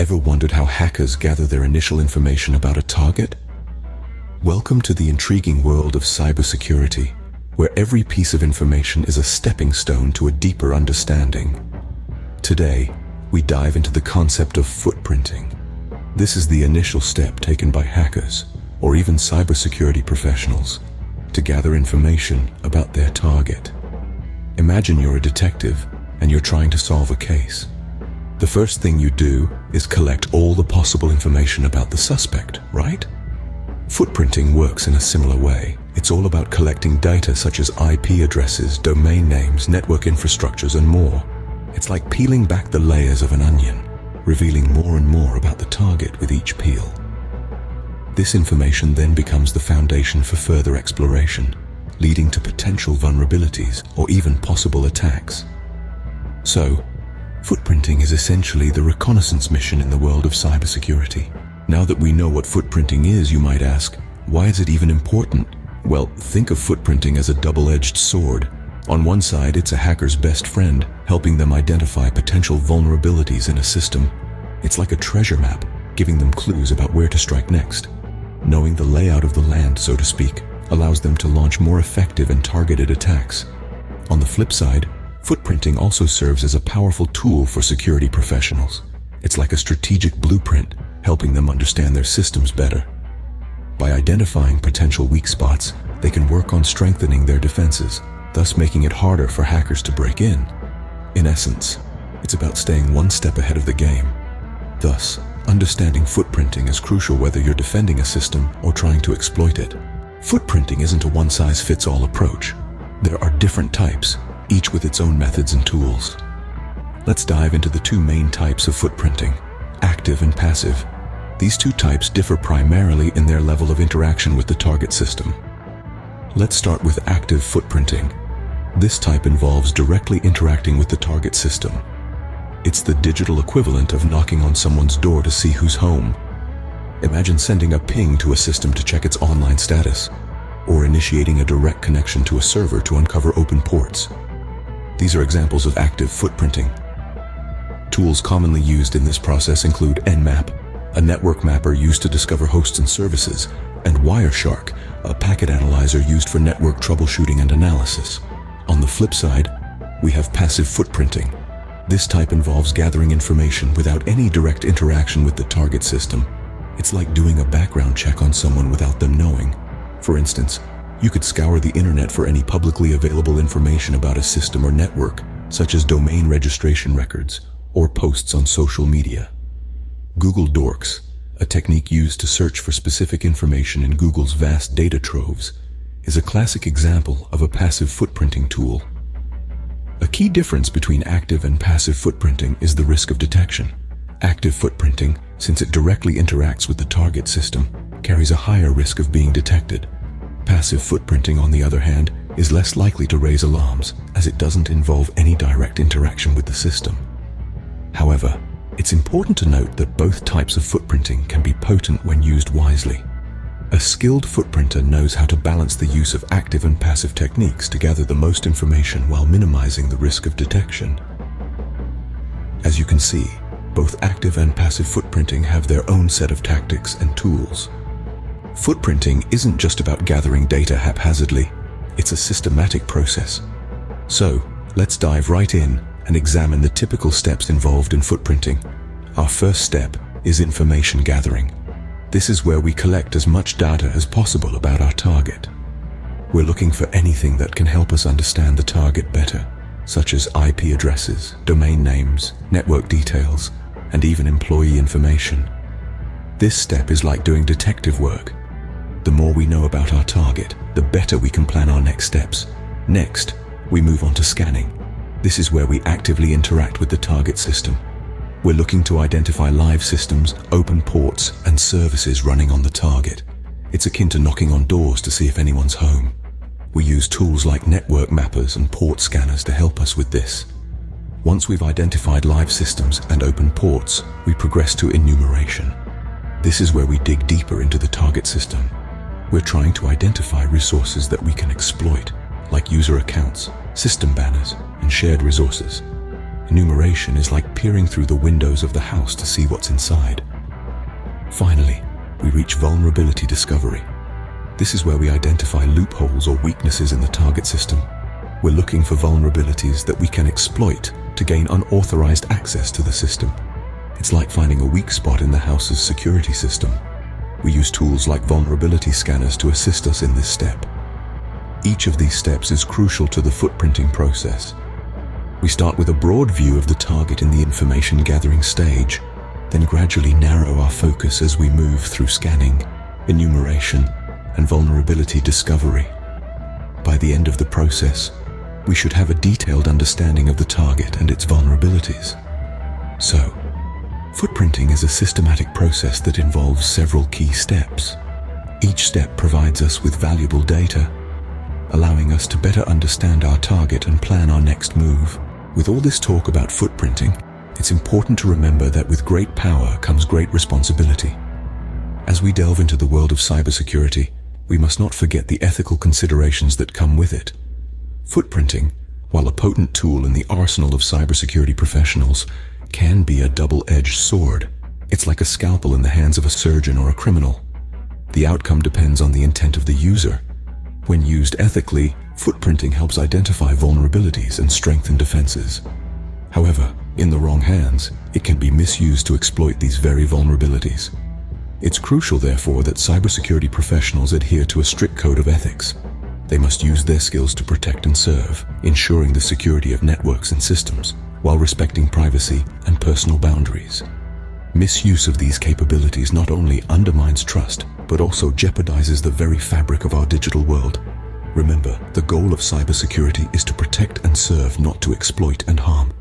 Ever wondered how hackers gather their initial information about a target? Welcome to the intriguing world of cybersecurity, where every piece of information is a stepping stone to a deeper understanding. Today, we dive into the concept of footprinting. This is the initial step taken by hackers, or even cybersecurity professionals, to gather information about their target. Imagine you're a detective and you're trying to solve a case. The first thing you do is collect all the possible information about the suspect, right? Footprinting works in a similar way. It's all about collecting data such as IP addresses, domain names, network infrastructures, and more. It's like peeling back the layers of an onion, revealing more and more about the target with each peel. This information then becomes the foundation for further exploration, leading to potential vulnerabilities or even possible attacks. So, footprinting is essentially the reconnaissance mission in the world of cybersecurity. Now that we know what footprinting is, you might ask, why is it even important? Well, think of footprinting as a double-edged sword. On one side, it's a hacker's best friend, helping them identify potential vulnerabilities in a system. It's like a treasure map, giving them clues about where to strike next. Knowing the layout of the land, so to speak, allows them to launch more effective and targeted attacks. On the flip side, footprinting also serves as a powerful tool for security professionals. It's like a strategic blueprint, helping them understand their systems better. By identifying potential weak spots, they can work on strengthening their defenses, thus making it harder for hackers to break in. In essence, it's about staying one step ahead of the game. Thus, understanding footprinting is crucial whether you're defending a system or trying to exploit it. Footprinting isn't a one-size-fits-all approach. There are different types, each with its own methods and tools. Let's dive into the two main types of footprinting, active and passive. These two types differ primarily in their level of interaction with the target system. Let's start with active footprinting. This type involves directly interacting with the target system. It's the digital equivalent of knocking on someone's door to see who's home. Imagine sending a ping to a system to check its online status, or initiating a direct connection to a server to uncover open ports. These are examples of active footprinting. Tools commonly used in this process include Nmap, a network mapper used to discover hosts and services, and Wireshark, a packet analyzer used for network troubleshooting and analysis. On the flip side, we have passive footprinting. This type involves gathering information without any direct interaction with the target system. It's like doing a background check on someone without them knowing. For instance, you could scour the internet for any publicly available information about a system or network, such as domain registration records or posts on social media. Google Dorks, a technique used to search for specific information in Google's vast data troves, is a classic example of a passive footprinting tool. A key difference between active and passive footprinting is the risk of detection. Active footprinting, since it directly interacts with the target system, carries a higher risk of being detected. Passive footprinting, on the other hand, is less likely to raise alarms, as it doesn't involve any direct interaction with the system. However, it's important to note that both types of footprinting can be potent when used wisely. A skilled footprinter knows how to balance the use of active and passive techniques to gather the most information while minimizing the risk of detection. As you can see, both active and passive footprinting have their own set of tactics and tools. Footprinting isn't just about gathering data haphazardly, it's a systematic process. So, let's dive right in and examine the typical steps involved in footprinting. Our first step is information gathering. This is where we collect as much data as possible about our target. We're looking for anything that can help us understand the target better, such as IP addresses, domain names, network details, and even employee information. This step is like doing detective work. The more we know about our target, the better we can plan our next steps. Next, we move on to scanning. This is where we actively interact with the target system. We're looking to identify live systems, open ports, and services running on the target. It's akin to knocking on doors to see if anyone's home. We use tools like network mappers and port scanners to help us with this. Once we've identified live systems and open ports, we progress to enumeration. This is where we dig deeper into the target system. We're trying to identify resources that we can exploit, like user accounts, system banners, and shared resources. Enumeration is like peering through the windows of the house to see what's inside. Finally, we reach vulnerability discovery. This is where we identify loopholes or weaknesses in the target system. We're looking for vulnerabilities that we can exploit to gain unauthorized access to the system. It's like finding a weak spot in the house's security system. We use tools like vulnerability scanners to assist us in this step. Each of these steps is crucial to the footprinting process. We start with a broad view of the target in the information gathering stage, then gradually narrow our focus as we move through scanning, enumeration, and vulnerability discovery. By the end of the process, we should have a detailed understanding of the target and its vulnerabilities. So, footprinting is a systematic process that involves several key steps. Each step provides us with valuable data, allowing us to better understand our target and plan our next move. With all this talk about footprinting, it's important to remember that with great power comes great responsibility. As we delve into the world of cybersecurity, we must not forget the ethical considerations that come with it. Footprinting, while a potent tool in the arsenal of cybersecurity professionals, can be a double-edged sword. It's like a scalpel in the hands of a surgeon or a criminal. The outcome depends on the intent of the user. When used ethically, footprinting helps identify vulnerabilities and strengthen defenses. However, in the wrong hands, it can be misused to exploit these very vulnerabilities. It's crucial, therefore, that cybersecurity professionals adhere to a strict code of ethics. They must use their skills to protect and serve, ensuring the security of networks and systems, while respecting privacy and personal boundaries. Misuse of these capabilities not only undermines trust, but also jeopardizes the very fabric of our digital world. Remember, the goal of cybersecurity is to protect and serve, not to exploit and harm.